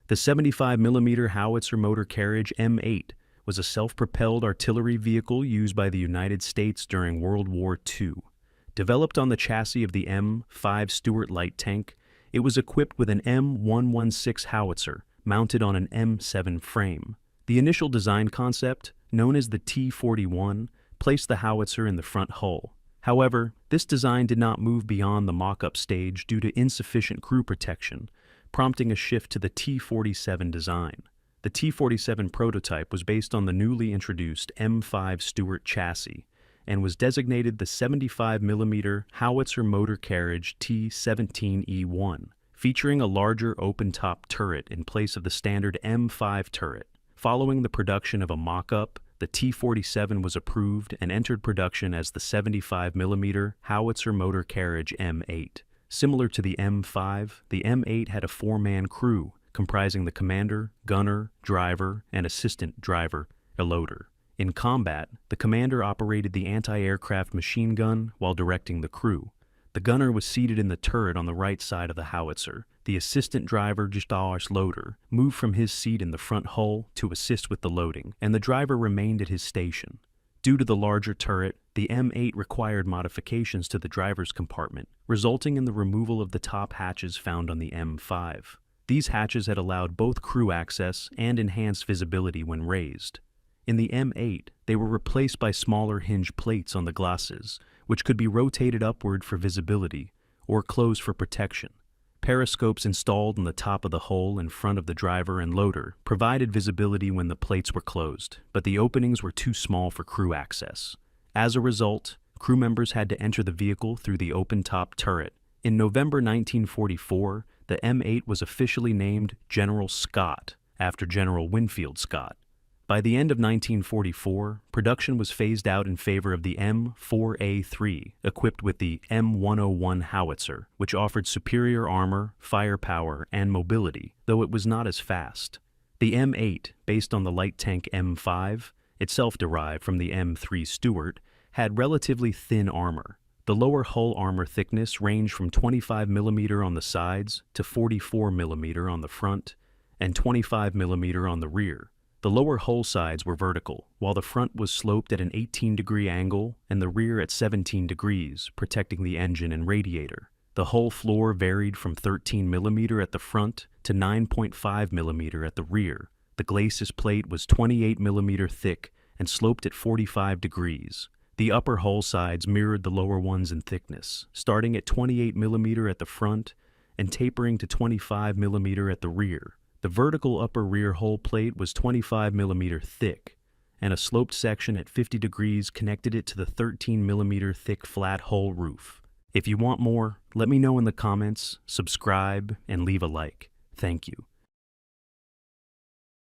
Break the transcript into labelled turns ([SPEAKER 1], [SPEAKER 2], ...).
[SPEAKER 1] The 75mm Howitzer Motor Carriage M8 was a self-propelled artillery vehicle used by the United States during World War II. Developed on the chassis of the M5 Stuart light tank, it was equipped with an M116 howitzer mounted on an M7 frame. The initial design concept, known as the T41, placed the howitzer in the front hull. However, this design did not move beyond the mock-up stage due to insufficient crew protection, prompting a shift to the T47 design. The T47 prototype was based on the newly introduced M5 Stuart chassis and was designated the 75mm Howitzer Motor Carriage T17E1, featuring a larger open-top turret in place of the standard M5 turret. Following the production of a mock-up, the T47 was approved and entered production as the 75mm Howitzer Motor Carriage M8. Similar to the M5, the M8 had a four-man crew comprising the commander, gunner, driver, and assistant driver, a loader. In combat, the commander operated the anti-aircraft machine gun while directing the crew. The gunner was seated in the turret on the right side of the howitzer. The assistant driver, loader, moved from his seat in the front hull to assist with the loading, and the driver remained at his station. Due to the larger turret, the M8 required modifications to the driver's compartment, resulting in the removal of the top hatches found on the M5. These hatches had allowed both crew access and enhanced visibility when raised. In the M8, they were replaced by smaller hinge plates on the glosses, which could be rotated upward for visibility or closed for protection. Periscopes installed on the top of the hull in front of the driver and loader provided visibility when the plates were closed, but the openings were too small for crew access. As a result, crew members had to enter the vehicle through the open-top turret. In November 1944, the M8 was officially named General Scott, after General Winfield Scott. By the end of 1944, production was phased out in favor of the M4A3, equipped with the M101 howitzer, which offered superior armor, firepower, and mobility, though it was not as fast. The M8, based on the light tank M5, itself derived from the M3 Stuart, had relatively thin armor. The lower hull armor thickness ranged from 25mm on the sides to 44mm on the front and 25mm on the rear. The lower hull sides were vertical, while the front was sloped at an 18-degree angle and the rear at 17 degrees, protecting the engine and radiator. The hull floor varied from 13mm at the front to 9.5mm at the rear. The glacis plate was 28mm thick and sloped at 45 degrees. The upper hull sides mirrored the lower ones in thickness, starting at 28mm at the front and tapering to 25mm at the rear. The vertical upper rear hull plate was 25mm thick, and a sloped section at 50 degrees connected it to the 13mm thick flat hull roof. If you want more, let me know in the comments, subscribe, and leave a like. Thank you.